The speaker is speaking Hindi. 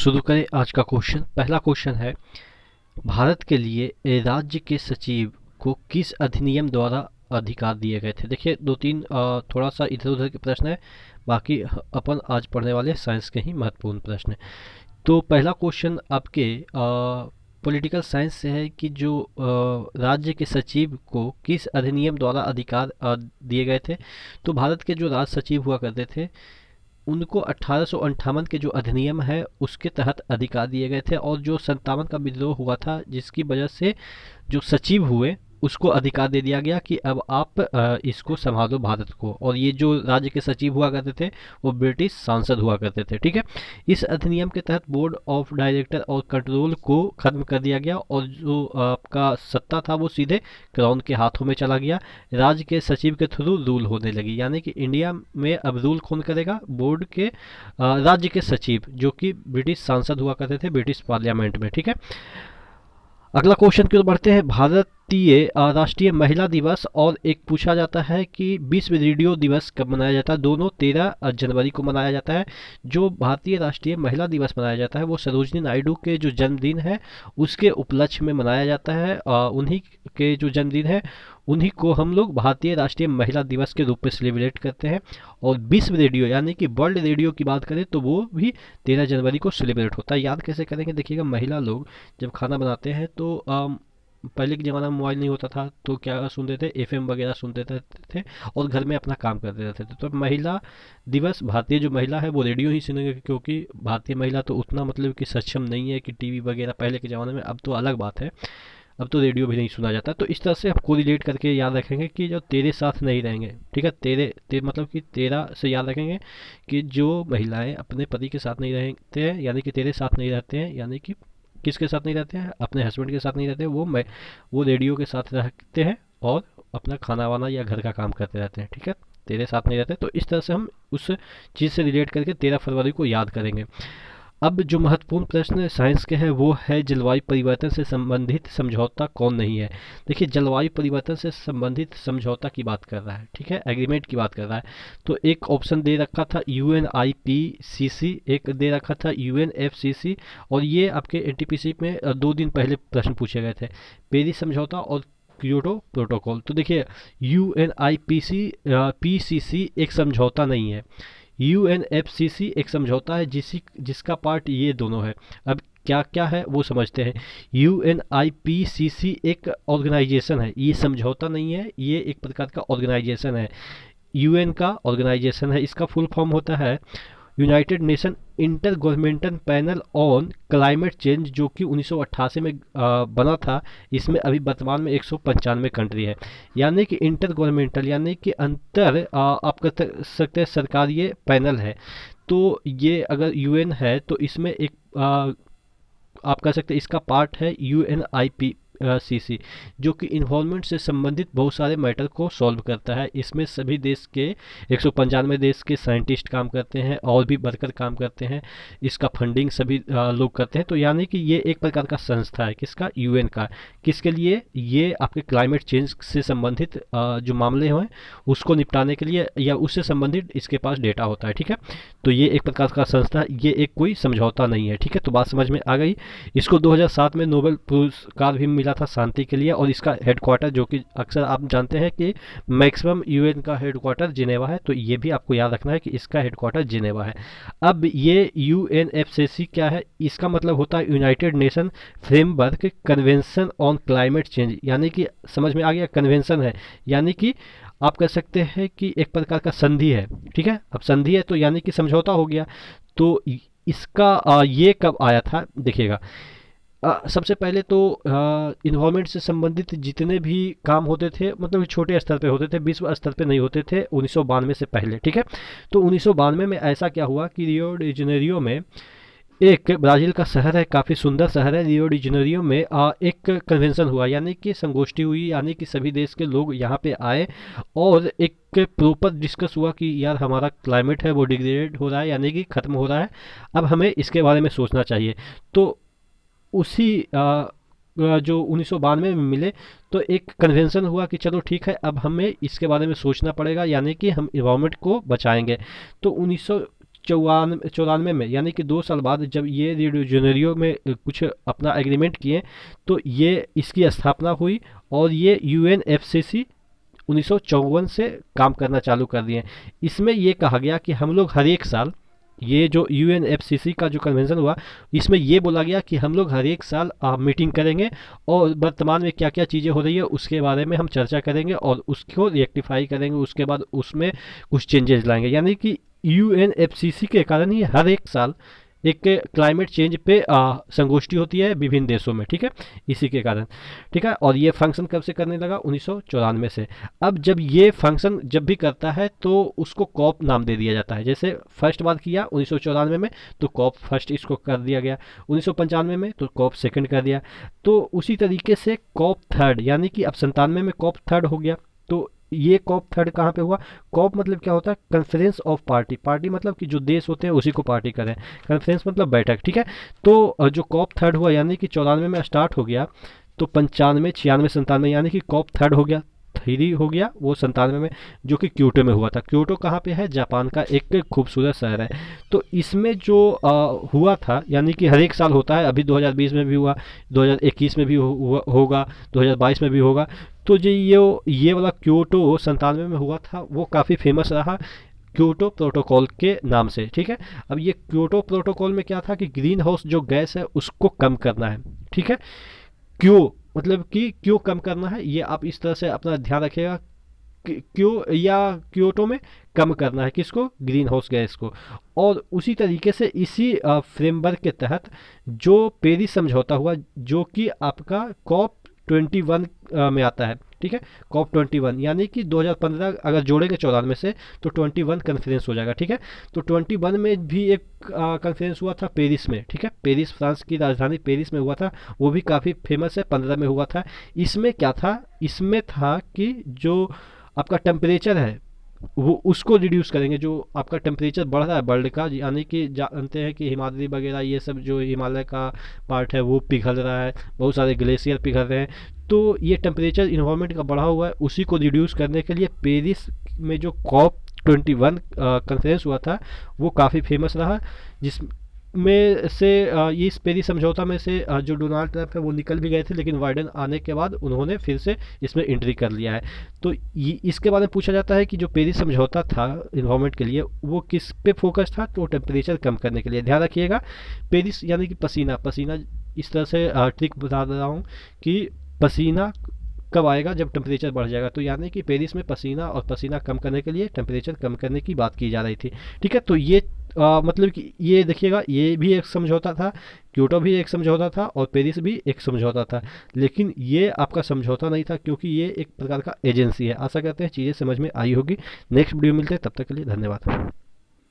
शुरू करें आज का क्वेश्चन। पहला क्वेश्चन है, भारत के लिए राज्य के सचिव को किस अधिनियम द्वारा अधिकार दिए गए थे। देखिए दो तीन थोड़ा सा इधर उधर के प्रश्न है, बाकी अपन आज पढ़ने वाले साइंस के ही महत्वपूर्ण प्रश्न है। तो पहला क्वेश्चन आपके पॉलिटिकल साइंस से है कि जो राज्य के सचिव को किस अधिनियम द्वारा अधिकार दिए गए थे। तो भारत के जो राज सचिव हुआ करते थे उनको 1858 के जो अधिनियम है उसके तहत अधिकार दिए गए थे, और जो 57 का विद्रोह हुआ था जिसकी वजह से जो सचिव हुए उसको अधिकार दे दिया गया कि अब आप इसको संभालो भारत को। और ये जो राज्य के सचिव हुआ करते थे वो ब्रिटिश सांसद हुआ करते थे। ठीक है, इस अधिनियम के तहत बोर्ड ऑफ डायरेक्टर और कंट्रोल को खत्म कर दिया गया और जो आपका सत्ता था वो सीधे क्राउन के हाथों में चला गया। राज्य के सचिव के थ्रू रूल होने लगी, यानी कि इंडिया में अब रूल कौन करेगा, बोर्ड के राज्य के सचिव जो कि ब्रिटिश सांसद हुआ करते थे ब्रिटिश पार्लियामेंट में। ठीक है, अगला क्वेश्चन की ओर बढ़ते हैं। भारतीय राष्ट्रीय महिला दिवस और एक पूछा जाता है कि विश्व रेडियो दिवस कब मनाया जाता है। दोनों 13 जनवरी को मनाया जाता है। जो भारतीय राष्ट्रीय महिला दिवस मनाया जाता है वो सरोजनी नायडू के जो जन्मदिन है उसके उपलक्ष्य में मनाया जाता है। उन्हीं के जो जन्मदिन है उन्हीं को हम लोग भारतीय राष्ट्रीय महिला दिवस के रूप में सेलिब्रेट करते हैं। और विश्व रेडियो यानी कि वर्ल्ड रेडियो की बात करें तो वो भी 13 जनवरी को सेलिब्रेट होता है। याद कैसे करेंगे, देखिएगा महिला लोग जब खाना बनाते हैं तो पहले के ज़माना में मोबाइल नहीं होता था तो क्या सुनते थे, एफएम वगैरह सुनते थे और घर में अपना काम करते रहते थे। तो महिला दिवस भारतीय जो महिला है वो रेडियो ही सुनेंगे, क्योंकि भारतीय महिला तो उतना मतलब कि सक्षम नहीं है कि टीवी वगैरह पहले के ज़माने में। अब तो अलग बात है, अब तो रेडियो भी नहीं सुना जाता। तो इस तरह से आप कोरिलेट करके याद रखेंगे कि जो तेरे साथ नहीं रहेंगे, ठीक है, तेरे मतलब कि 13 से याद रखेंगे कि जो महिलाएं अपने पति के साथ नहीं रहते हैं यानी कि तेरे साथ नहीं रहते हैं, यानी कि किसके साथ नहीं रहते हैं, अपने हस्बैंड के साथ नहीं रहते हैं, वो रेडियो के साथ रहते हैं और अपना खाना वाना या घर का काम करते रहते हैं। ठीक है, तेरे साथ नहीं रहते। तो इस तरह से हम उस चीज़ से रिलेट करके 13 फरवरी को याद करेंगे। अब जो महत्वपूर्ण प्रश्न साइंस के है वो है, जलवायु परिवर्तन से संबंधित समझौता कौन नहीं है। देखिए जलवायु परिवर्तन से संबंधित समझौता की बात कर रहा है, ठीक है, एग्रीमेंट की बात कर रहा है। तो एक ऑप्शन दे रखा था UNIPCC, एक दे रखा था UNFCC, और ये आपके NTPC में 2 दिन पहले प्रश्न पूछे गए थे, पेरिस समझौता और क्योटो प्रोटोकॉल। तो देखिए UNIPCC एक समझौता नहीं है, UNFCC एक समझौता है जिसका पार्ट ये दोनों है। अब क्या क्या है वो समझते हैं। UNIPCC एक ऑर्गेनाइजेशन है, ये समझौता नहीं है, ये एक प्रकार का ऑर्गेनाइजेशन है, UN का ऑर्गेनाइजेशन है। इसका फुल फॉर्म होता है United nation inter governmental panel on climate change, जो कि 1988 में बना था। इसमें अभी वर्तमान में 195 कंट्री है, यानी कि इंटर गवर्नमेंटल यानी कि अंतर आप कह सकते हैं सरकारी पैनल है। तो ये अगर UN है तो इसमें एक आप कह सकते हैं इसका पार्ट है UNIPCC, जो कि इन्वायरमेंट से संबंधित बहुत सारे मैटर को सॉल्व करता है। इसमें सभी देश के 195 देश के साइंटिस्ट काम करते हैं और भी वर्कर काम करते हैं, इसका फंडिंग सभी लोग करते हैं। तो यानी कि ये एक प्रकार का संस्था है, किसका, UN का। किसके लिए, ये आपके क्लाइमेट चेंज से संबंधित जो मामले हैं उसको निपटाने के लिए या उससे संबंधित इसके पास डेटा होता है। ठीक है, तो ये एक प्रकार का संस्था है, ये एक कोई समझौता नहीं है। ठीक है, तो बात समझ में आ गई। इसको 2007 में नोबेल पुरस्कार भी मिला था शांति के लिए, और इसका हेडक्वार्टर जो कि अक्सर आप जानते हैं कि मैक्सिमम UN का हेडक्वार्टर जिनेवा है, तो ये भी आपको याद रखना है कि इसका हेडक्वार्टर जिनेवा है। अब ये UNFCC क्या है, इसका मतलब होता है United nation framework convention on climate change, यानी कि समझ में आ गया, कन्वेंशन है यानी कि आप कह सकते हैं कि एक प्रकार का संधि है। ठीक है, अब संधि है तो यानी कि समझौता हो गया। तो इसका ये कब आया था, देखिएगा सबसे पहले तो इन्वायरमेंट से संबंधित जितने भी काम होते थे मतलब छोटे स्तर पे होते थे, विश्व स्तर पे नहीं होते थे 1992 से पहले। ठीक है, तो 1992 में ऐसा क्या हुआ कि रियो डी जेनेरियो में, एक ब्राज़ील का शहर है, काफ़ी सुंदर शहर है रियो डी जेनेरियो में, एक कन्वेंशन हुआ यानी कि संगोष्ठी हुई, यानी कि सभी देश के लोग यहाँ पे आए और एक प्रॉपर डिस्कस हुआ कि यार हमारा क्लाइमेट है वो डिग्रेड हो रहा है यानी कि ख़त्म हो रहा है, अब हमें इसके बारे में सोचना चाहिए। तो उसी जो 1992 में मिले तो एक कन्वेंशन हुआ कि चलो ठीक है अब हमें इसके बारे में सोचना पड़ेगा, यानी कि हम इन्वायरमेंट को बचाएंगे। तो चौरानवे में, यानी कि 2 साल बाद जब ये रियो डी जेनेरियो में कुछ अपना एग्रीमेंट किए, तो ये इसकी स्थापना हुई और ये यूएनएफसीसी 1954 से काम करना चालू कर दिए। इसमें ये कहा गया कि हम लोग हर एक साल, ये जो यूएनएफसीसी का जो कन्वेंशन हुआ, इसमें ये बोला गया कि हम लोग हर एक साल मीटिंग करेंगे और वर्तमान में क्या क्या चीज़ें हो रही है उसके बारे में हम चर्चा करेंगे और उसको रेक्टिफाई करेंगे, उसके बाद उसमें कुछ चेंजेस लाएंगे। यानी कि यूएनएफसीसी के कारण ही हर एक साल एक क्लाइमेट चेंज पे संगोष्ठी होती है विभिन्न देशों में, ठीक है, इसी के कारण, ठीक है। और ये फंक्शन कब से करने लगा? 1994 से। अब जब ये फंक्शन जब भी करता है तो उसको कॉप नाम दे दिया जाता है। जैसे फर्स्ट बार किया 1994 में तो कॉप फर्स्ट इसको कर दिया गया, 1995 में तो कॉप सेकंड कर दिया, तो उसी तरीके से कॉप थर्ड, यानी कि अब 97 में कॉप थर्ड हो गया। तो ये कॉप थर्ड कहाँ पे हुआ? कॉप मतलब क्या होता है? Conference of party. पार्टी मतलब कि जो देश होते हैं उसी को पार्टी करें, कॉन्फ्रेंस मतलब बैठक, ठीक है। तो जो कॉप थर्ड हुआ, यानी कि 94 में स्टार्ट हो गया, तो 95, 96, 97, यानी कि कॉप थर्ड हो गया, थ्री हो गया वो 97 में, जो कि क्योटो में हुआ था। क्योटो कहाँ पे है? जापान का एक खूबसूरत शहर है। तो इसमें जो हुआ था, यानी कि हर एक साल होता है, अभी 2020 में भी हुआ, 2021 में भी होगा, 2022 में भी होगा। तो जो ये वाला क्योटो 97 में हुआ था, वो काफ़ी फेमस रहा क्योटो प्रोटोकॉल के नाम से, ठीक है। अब ये क्योटो प्रोटोकॉल में क्या था कि ग्रीन हाउस जो गैस है उसको कम करना है, ठीक है। क्यों, मतलब कि क्यों कम करना है, ये आप इस तरह से अपना ध्यान रखिएगा। क्यों या क्योटो में कम करना है किसको? ग्रीन हाउस गैस को। और उसी तरीके से इसी फ्रेमवर्क के तहत जो पेरिस समझौता हुआ, जो कि आपका कॉप 21 में आता है, ठीक है। कॉप 21 यानी कि 2015 अगर जोड़ेंगे 94 से तो 21 कॉन्फ्रेंस हो जाएगा, ठीक है। तो 21 में भी एक कॉन्फ्रेंस हुआ था पेरिस में, ठीक है। पेरिस फ्रांस की राजधानी पेरिस में हुआ था, वो भी काफ़ी फेमस है, 15 में हुआ था। इसमें क्या था? इसमें था कि जो आपका टेम्परेचर है वो उसको रिड्यूस करेंगे। जो आपका टेम्परेचर बढ़ रहा है वर्ल्ड का, यानी कि जानते हैं कि हिमालय वगैरह ये सब जो हिमालय का पार्ट है वो पिघल रहा है, बहुत सारे ग्लेशियर पिघल रहे हैं। तो ये टेम्परेचर इन्वायरमेंट का बढ़ा हुआ है, उसी को रिड्यूस करने के लिए पेरिस में जो कॉप 21 कॉन्फ्रेंस हुआ था वो काफ़ी फेमस रहा, जिसमें से ये इस पेरिस समझौता में से जो डोनाल्ड ट्रंप है वो निकल भी गए थे, लेकिन बाइडेन आने के बाद उन्होंने फिर से इसमें एंट्री कर लिया है। तो इसके बारे में पूछा जाता है कि जो पेरिस समझौता था इन्वायरमेंट के लिए वो किस पे फोकस था? तो टेम्परेचर कम करने के लिए। ध्यान रखिएगा, पेरिस यानी कि पसीना, पसीना इस तरह से ट्रिक बता रहा हूँ कि पसीना कब आएगा? जब टेम्परेचर बढ़ जाएगा। तो यानी कि पेरिस में पसीना और पसीना कम करने के लिए टेम्परेचर कम करने की बात की जा रही थी, ठीक है। तो ये मतलब कि ये देखिएगा, ये भी एक समझौता था, क्योटो भी एक समझौता था और पेरिस भी एक समझौता था, लेकिन ये आपका समझौता नहीं था क्योंकि ये एक प्रकार का एजेंसी है। आशा करते हैं चीज़ें समझ में आई होगी। नेक्स्ट वीडियो मिलते हैं, तब तक के लिए धन्यवाद।